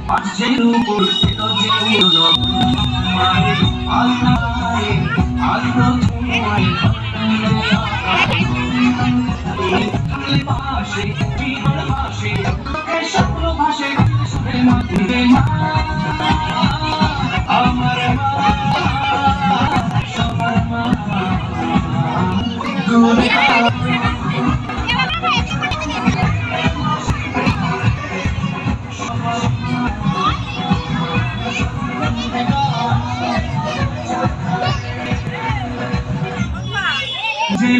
পাঁচের উপর ছিল যে উড়ন মায়ের আল্লাহে আল্লাহ তোমায় ভাসে জীবন ভাসে স্বপ্ন ভাসে সুরে মাতৃ মা আমার মা সবার মা যে